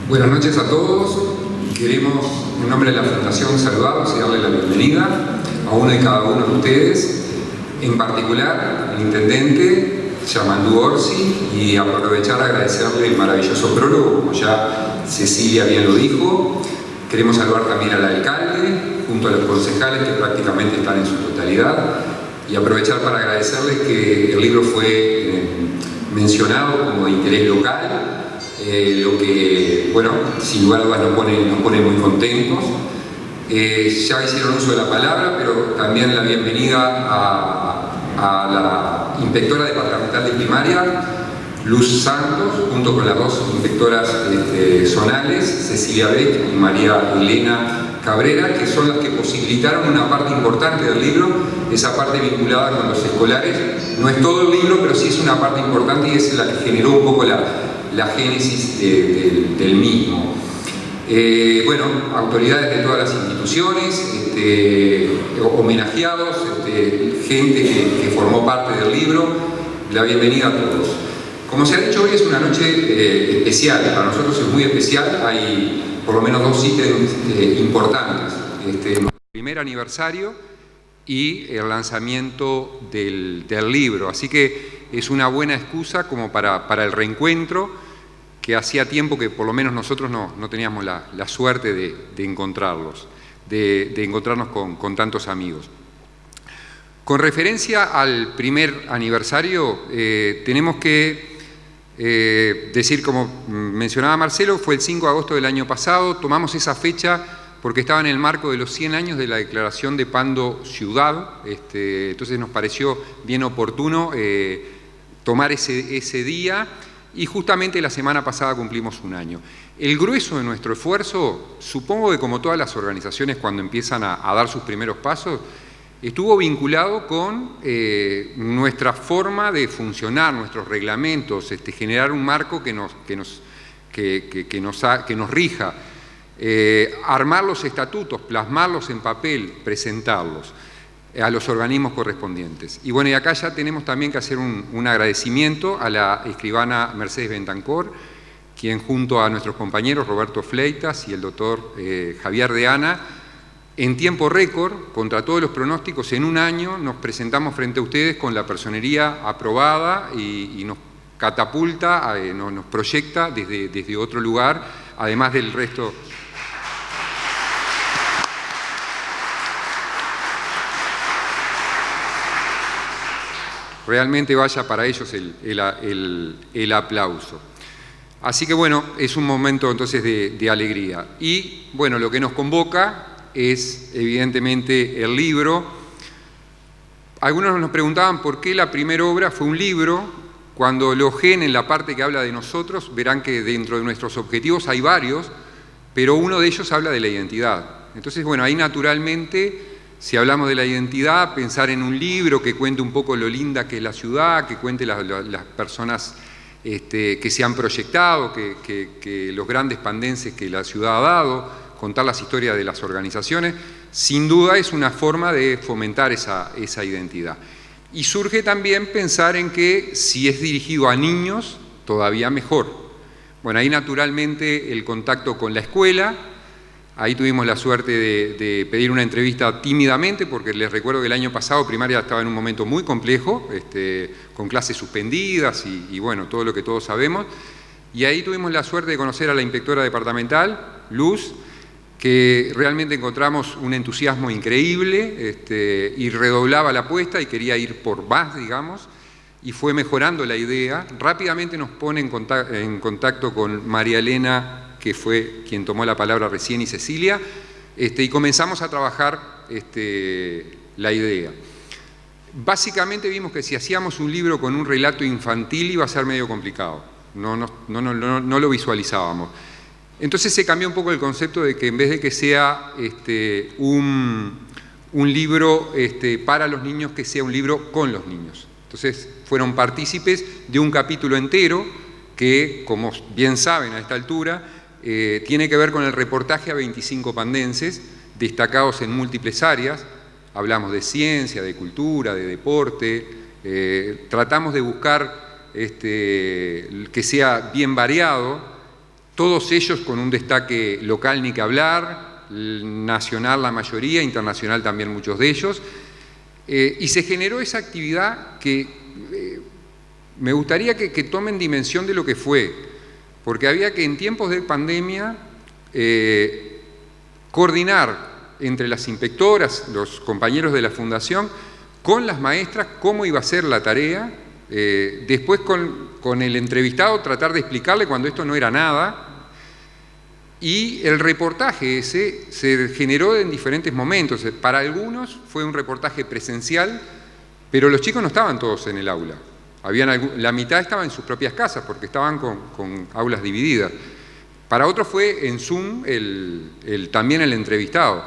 Buenas noches a todos. Queremos, en nombre de la Fundación, saludarlos y darle la bienvenida a uno y cada uno de ustedes, en particular al Intendente Yamandú Orsi, y aprovechar a agradecerle el maravilloso prólogo, como ya Cecilia bien lo dijo. Queremos saludar también al alcalde, junto a los concejales que prácticamente están en su totalidad, y aprovechar para agradecerles que el libro fue mencionado como de interés local, lo que, bueno, sin lugar a dudas nos pone muy contentos. Ya hicieron uso de la palabra, pero también la bienvenida a la inspectora departamental de primaria, Luz Santos, junto con las dos inspectoras zonales, Cecilia Beck y María Elena Cabrera, que son las que posibilitaron una parte importante del libro, esa parte vinculada con los escolares. No es todo el libro, pero sí es una parte importante y es la que generó un poco la génesis del mismo. Bueno, autoridades de todas las instituciones, homenajeados, gente que formó parte del libro, la bienvenida a todos. Como se ha dicho, hoy es una noche especial, para nosotros es muy especial. Hay por lo menos dos ítems importantes: nuestro primer aniversario y el lanzamiento del libro, así que es una buena excusa como para el reencuentro, que hacía tiempo que por lo menos nosotros no teníamos la suerte de encontrarnos con tantos amigos. Con referencia al primer aniversario, tenemos que decir, como mencionaba Marcelo, fue el 5 de agosto del año pasado. Tomamos esa fecha porque estaba en el marco de los 100 años de la declaración de Pando Ciudad, entonces nos pareció bien oportuno tomar ese día, y justamente la semana pasada cumplimos un año. El grueso de nuestro esfuerzo, supongo que como todas las organizaciones cuando empiezan a dar sus primeros pasos, estuvo vinculado con nuestra forma de funcionar, nuestros reglamentos, generar un marco que nos rija, armar los estatutos, plasmarlos en papel, presentarlos a los organismos correspondientes. Y bueno, y acá ya tenemos también que hacer un agradecimiento a la escribana Mercedes Bentancor, quien junto a nuestros compañeros Roberto Fleitas y el doctor Javier Deana, en tiempo récord, contra todos los pronósticos, en un año nos presentamos frente a ustedes con la personería aprobada y nos catapulta, nos proyecta desde otro lugar, además del resto. Realmente vaya para ellos el aplauso. Así que bueno, es un momento entonces de alegría. Y bueno, lo que nos convoca es evidentemente el libro. Algunos nos preguntaban por qué la primera obra fue un libro. Cuando lo ojen en la parte que habla de nosotros, verán que dentro de nuestros objetivos hay varios, pero uno de ellos habla de la identidad. Entonces, bueno, ahí naturalmente, si hablamos de la identidad, pensar en un libro que cuente un poco lo linda que es la ciudad, que cuente las personas que se han proyectado, que los grandes pandenses que la ciudad ha dado, contar las historias de las organizaciones, sin duda es una forma de fomentar esa identidad. Y surge también pensar en que si es dirigido a niños, todavía mejor. Bueno, ahí naturalmente el contacto con la escuela. Ahí tuvimos la suerte de pedir una entrevista tímidamente, porque les recuerdo que el año pasado primaria estaba en un momento muy complejo, con clases suspendidas y bueno, todo lo que todos sabemos. Y ahí tuvimos la suerte de conocer a la inspectora departamental, Luz, que realmente encontramos un entusiasmo increíble, y redoblaba la apuesta y quería ir por más, digamos, y fue mejorando la idea. Rápidamente nos pone en contacto con María Elena, que fue quien tomó la palabra recién, y Cecilia, y comenzamos a trabajar la idea. Básicamente vimos que si hacíamos un libro con un relato infantil iba a ser medio complicado, no lo visualizábamos. Entonces se cambió un poco el concepto de que en vez de que sea un libro para los niños, que sea un libro con los niños. Entonces fueron partícipes de un capítulo entero que, como bien saben a esta altura, tiene que ver con el reportaje a 25 pandenses destacados en múltiples áreas. Hablamos de ciencia, de cultura, de deporte, tratamos de buscar que sea bien variado, todos ellos con un destaque local ni que hablar, nacional la mayoría, internacional también muchos de ellos, y se generó esa actividad que me gustaría que tomen dimensión de lo que fue, porque había que en tiempos de pandemia coordinar entre las inspectoras, los compañeros de la fundación, con las maestras cómo iba a ser la tarea, después con el entrevistado tratar de explicarle cuando esto no era nada, y el reportaje ese se generó en diferentes momentos. Para algunos fue un reportaje presencial, pero los chicos no estaban todos en el aula. La mitad estaba en sus propias casas porque estaban con aulas divididas. Para otros fue en Zoom también el entrevistado.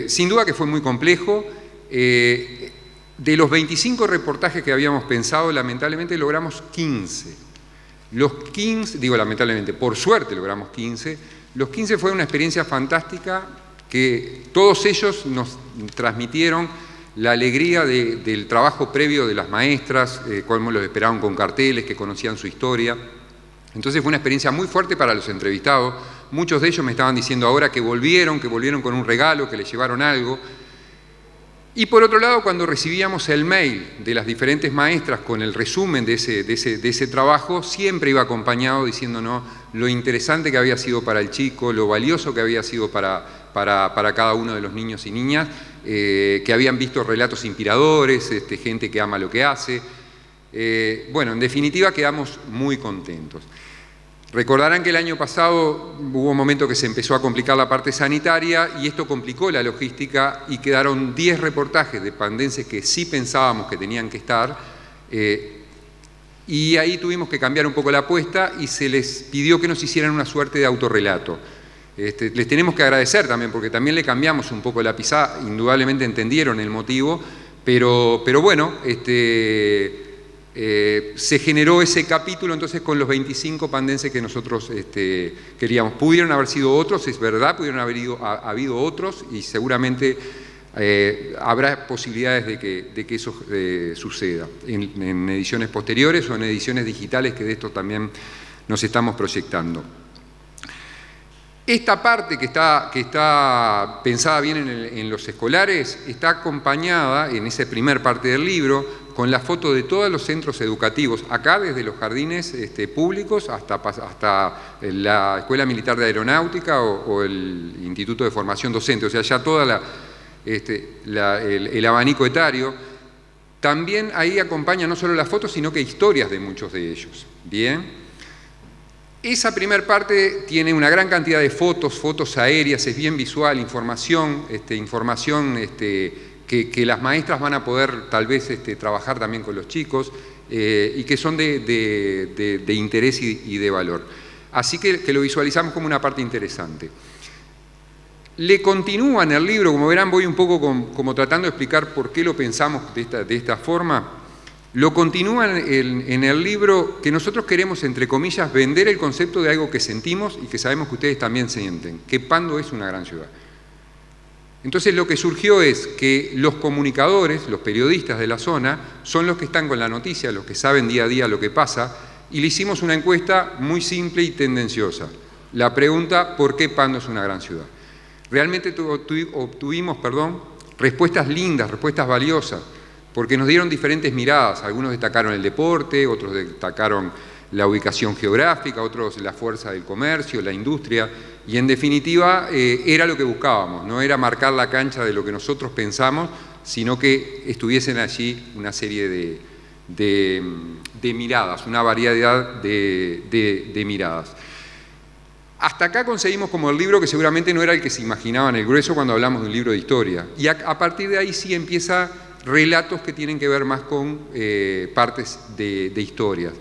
Sin duda que fue muy complejo. De los 25 reportajes que habíamos pensado, lamentablemente logramos 15. Los 15, digo lamentablemente, por suerte logramos 15. Los 15 fue una experiencia fantástica que todos ellos nos transmitieron la alegría del trabajo previo de las maestras, cómo los esperaban con carteles, que conocían su historia. Entonces fue una experiencia muy fuerte para los entrevistados. Muchos de ellos me estaban diciendo ahora que volvieron con un regalo, que les llevaron algo. Y por otro lado, cuando recibíamos el mail de las diferentes maestras con el resumen de ese trabajo, siempre iba acompañado diciéndonos lo interesante que había sido para el chico, lo valioso que había sido para cada uno de los niños y niñas, que habían visto relatos inspiradores, gente que ama lo que hace. Bueno, en definitiva quedamos muy contentos. Recordarán que el año pasado hubo un momento que se empezó a complicar la parte sanitaria y esto complicó la logística y quedaron 10 reportajes de pandenses que sí pensábamos que tenían que estar y ahí tuvimos que cambiar un poco la apuesta y se les pidió que nos hicieran una suerte de autorrelato. Les tenemos que agradecer también porque también le cambiamos un poco la pisada, indudablemente entendieron el motivo, pero bueno, se generó ese capítulo entonces con los 25 pandenses que nosotros queríamos. Pudieron haber sido otros, es verdad, pudieron haber habido otros y seguramente habrá posibilidades de que eso suceda en ediciones posteriores o en ediciones digitales, que de esto también nos estamos proyectando. Esta parte que está pensada bien en los escolares está acompañada en esa primer parte del libro con la foto de todos los centros educativos, acá desde los jardines públicos hasta la Escuela Militar de Aeronáutica o el Instituto de Formación Docente, o sea, ya todo el abanico etario. También ahí acompaña no solo las fotos, sino que historias de muchos de ellos. Bien. Esa primera parte tiene una gran cantidad de fotos aéreas, es bien visual, información que las maestras van a poder tal vez trabajar también con los chicos y que son de interés y de valor. Así que lo visualizamos como una parte interesante. Le continúa en el libro, como verán, voy un poco como tratando de explicar por qué lo pensamos de esta forma. Lo continúa en el libro que nosotros queremos, entre comillas, vender el concepto de algo que sentimos y que sabemos que ustedes también sienten, que Pando es una gran ciudad. Entonces lo que surgió es que los comunicadores, los periodistas de la zona, son los que están con la noticia, los que saben día a día lo que pasa, y le hicimos una encuesta muy simple y tendenciosa. La pregunta, ¿por qué Pando es una gran ciudad? Realmente obtuvimos respuestas lindas, respuestas valiosas, porque nos dieron diferentes miradas. Algunos destacaron el deporte, otros destacaron la ubicación geográfica, otros la fuerza del comercio, la industria, y en definitiva era lo que buscábamos, no era marcar la cancha de lo que nosotros pensamos, sino que estuviesen allí una serie de miradas, una variedad de miradas. Hasta acá conseguimos como el libro que seguramente no era el que se imaginaba en el grueso cuando hablamos de un libro de historia, y a partir de ahí sí empieza relatos que tienen que ver más con partes de historias.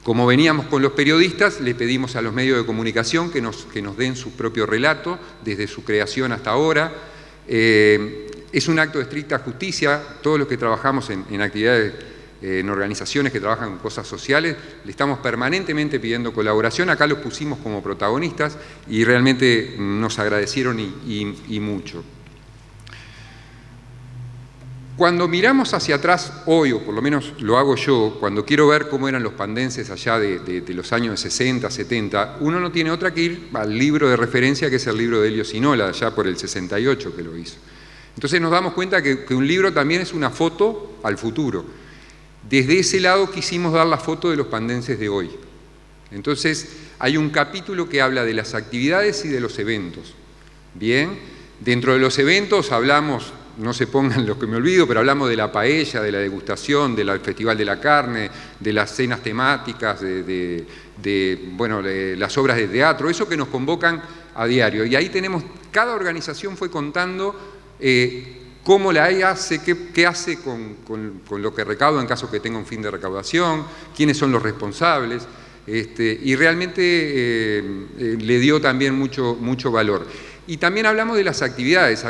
Como veníamos con los periodistas, le pedimos a los medios de comunicación que nos den su propio relato, desde su creación hasta ahora. Es un acto de estricta justicia. Todos los que trabajamos en actividades, en organizaciones que trabajan con cosas sociales, le estamos permanentemente pidiendo colaboración. Acá los pusimos como protagonistas y realmente nos agradecieron y mucho. Cuando miramos hacia atrás hoy, o por lo menos lo hago yo, cuando quiero ver cómo eran los pandenses allá de los años 60, 70, uno no tiene otra que ir al libro de referencia, que es el libro de Elio Sinola, allá por el 68 que lo hizo. Entonces nos damos cuenta que un libro también es una foto al futuro. Desde ese lado quisimos dar la foto de los pandenses de hoy. Entonces hay un capítulo que habla de las actividades y de los eventos. Bien, dentro de los eventos hablamos, no se pongan los que me olvido, pero hablamos de la paella, de la degustación, del Festival de la Carne, de las cenas temáticas, de las obras de teatro, eso que nos convocan a diario. Y ahí tenemos, cada organización fue contando cómo la hace, qué hace con lo que recauda en caso que tenga un fin de recaudación, quiénes son los responsables, y realmente le dio también mucho valor. Y también hablamos de las actividades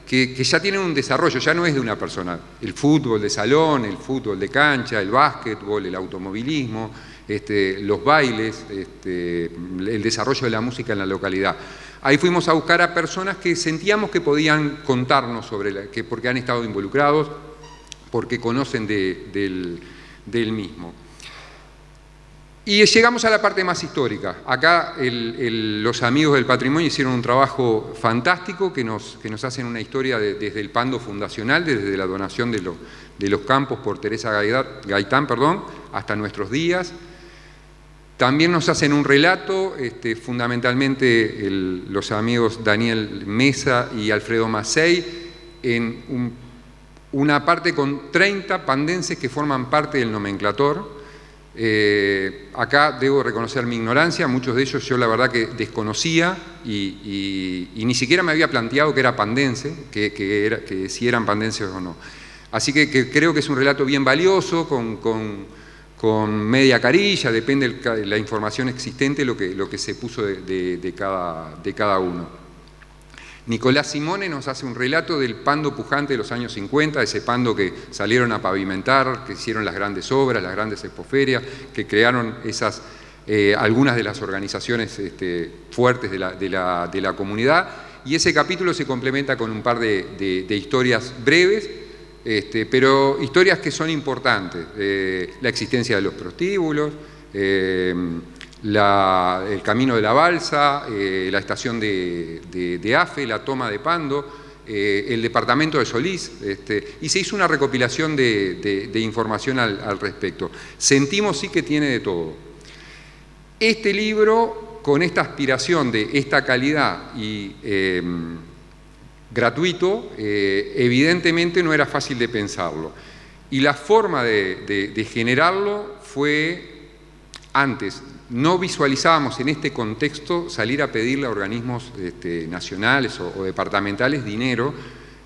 que ya tienen un desarrollo, ya no es de una persona. El fútbol de salón, el fútbol de cancha, el básquetbol, el automovilismo, los bailes, el desarrollo de la música en la localidad. Ahí fuimos a buscar a personas que sentíamos que podían contarnos porque han estado involucrados, porque conocen del mismo. Y llegamos a la parte más histórica. Acá los amigos del patrimonio hicieron un trabajo fantástico que nos hacen una historia desde el pando fundacional, desde la donación de los campos por Teresa Gaitán, hasta nuestros días. También nos hacen un relato, fundamentalmente los amigos Daniel Mesa y Alfredo Macei, en una parte con 30 pandenses que forman parte del nomenclator. Acá debo reconocer mi ignorancia, muchos de ellos yo la verdad que desconocía y ni siquiera me había planteado que era pandense, que si eran pandenses o no. Así que creo que es un relato bien valioso, con media carilla, depende de la información existente, lo que se puso de cada uno. Nicolás Simone nos hace un relato del pando pujante de los años 50, ese pando que salieron a pavimentar, que hicieron las grandes obras, las grandes expoferias, que crearon algunas de las organizaciones fuertes de la comunidad, y ese capítulo se complementa con un par de historias breves, pero historias que son importantes, la existencia de los prostíbulos, el camino de la balsa, la estación de Afe, la toma de Pando, el departamento de Solís, y se hizo una recopilación de información al respecto. Sentimos sí que tiene de todo. Este libro, con esta aspiración de esta calidad y gratuito, evidentemente no era fácil de pensarlo. Y la forma de generarlo fue antes. No visualizábamos en este contexto salir a pedirle a organismos nacionales o departamentales dinero,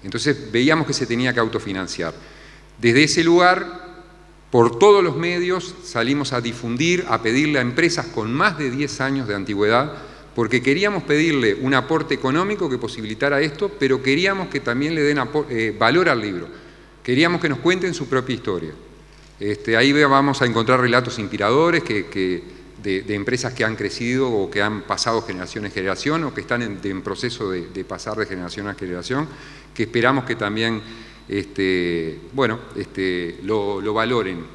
entonces veíamos que se tenía que autofinanciar. Desde ese lugar, por todos los medios, salimos a difundir, a pedirle a empresas con más de 10 años de antigüedad, porque queríamos pedirle un aporte económico que posibilitara esto, pero queríamos que también le den valor al libro. Queríamos que nos cuenten su propia historia. Ahí vamos a encontrar relatos inspiradores de empresas que han crecido o que han pasado generación en generación o que están en proceso de pasar de generación a generación, que esperamos que también lo valoren.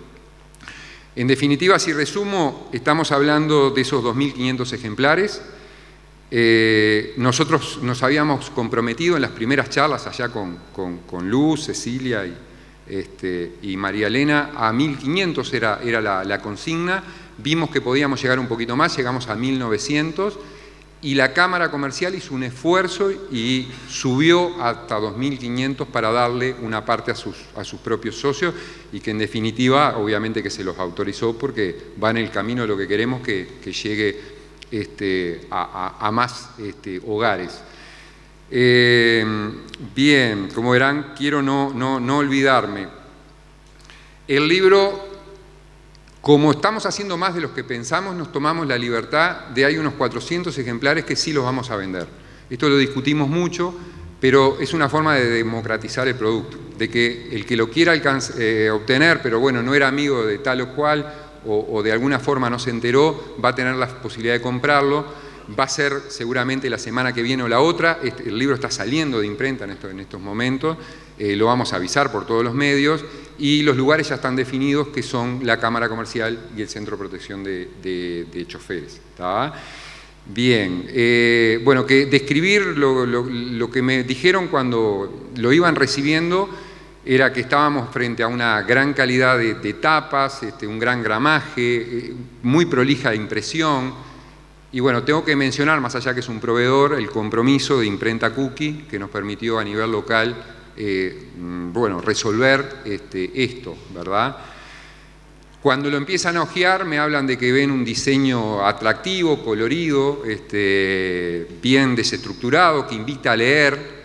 En definitiva, si resumo, estamos hablando de esos 2.500 ejemplares. Nosotros nos habíamos comprometido en las primeras charlas allá con Luz, Cecilia y María Elena, a 1.500 era la consigna. Vimos que podíamos llegar un poquito más, llegamos a 1.900 y la Cámara Comercial hizo un esfuerzo y subió hasta 2.500 para darle una parte a sus propios socios y que en definitiva obviamente que se los autorizó porque va en el camino de lo que queremos que llegue a más hogares. Bien, como verán, quiero no olvidarme. El libro, como estamos haciendo más de los que pensamos, nos tomamos la libertad de hay unos 400 ejemplares que sí los vamos a vender. Esto lo discutimos mucho, pero es una forma de democratizar el producto, de que el que lo quiera obtener, pero bueno, no era amigo de tal o cual, o de alguna forma no se enteró, va a tener la posibilidad de comprarlo. Va a ser seguramente la semana que viene o la otra. El libro está saliendo de imprenta en estos momentos lo vamos a avisar por todos los medios, y los lugares ya están definidos, que son la Cámara Comercial y el Centro de Protección de Choferes. ¿Tá? Bien, bueno, que describir lo que me dijeron cuando lo iban recibiendo era que estábamos frente a una gran calidad de tapas, un gran gramaje, muy prolija impresión. Y bueno, tengo que mencionar, más allá que es un proveedor, el compromiso de Imprenta Cookie, que nos permitió a nivel local, bueno, resolver esto, ¿verdad? Cuando lo empiezan a hojear me hablan de que ven un diseño atractivo, colorido, bien desestructurado, que invita a leer.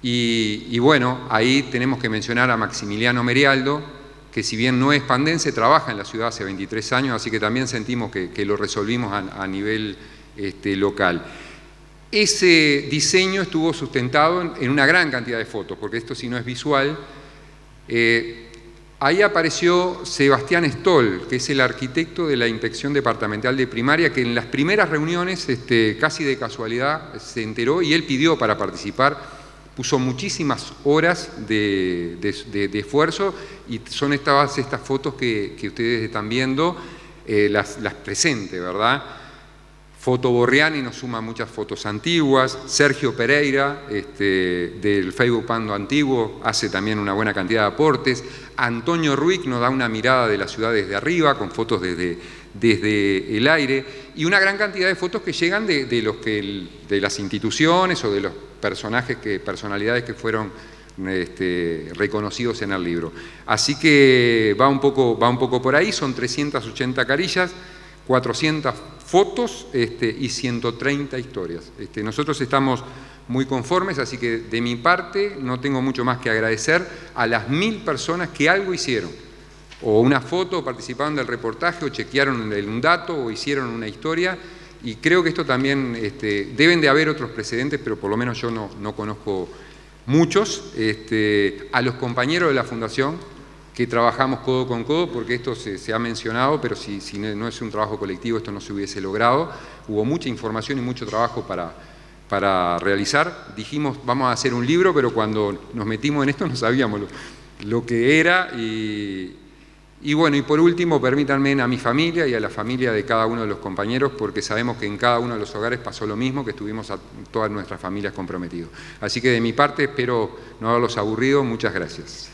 Y bueno, ahí tenemos que mencionar a Maximiliano Merialdo, que si bien no es pandense, trabaja en la ciudad hace 23 años, así que también sentimos que lo resolvimos a nivel local. Ese diseño estuvo sustentado en una gran cantidad de fotos, porque esto si no es visual. Ahí apareció Sebastián Stoll, que es el arquitecto de la Inspección Departamental de Primaria, que en las primeras reuniones, casi de casualidad, se enteró y él pidió para participar. Puso muchísimas horas de esfuerzo, y son estas fotos que ustedes están viendo, las presentes, ¿verdad? Foto Borriani nos suma muchas fotos antiguas. Sergio Pereira, del Facebook Pando Antiguo, hace también una buena cantidad de aportes. Antonio Ruiz nos da una mirada de la ciudad desde arriba, con fotos desde el aire, y una gran cantidad de fotos que llegan de las instituciones o de los personalidades que fueron reconocidos en el libro. Así que va un poco por ahí. Son 380 carillas, 400 fotos y 130 historias. Nosotros estamos muy conformes, así que de mi parte no tengo mucho más que agradecer a las 1000 personas que algo hicieron, o una foto, o participaron del reportaje, o chequearon un dato, o hicieron una historia. Y creo que esto también, deben de haber otros precedentes, pero por lo menos yo no conozco muchos. A los compañeros de la Fundación, que trabajamos codo con codo, porque esto se ha mencionado, pero si no es un trabajo colectivo, esto no se hubiese logrado. Hubo mucha información y mucho trabajo para realizar. Dijimos, vamos a hacer un libro, pero cuando nos metimos en esto no sabíamos lo que era. Y bueno, y por último, permítanme a mi familia y a la familia de cada uno de los compañeros, porque sabemos que en cada uno de los hogares pasó lo mismo, que estuvimos a todas nuestras familias comprometidos. Así que de mi parte espero no haberlos aburrido. Muchas gracias.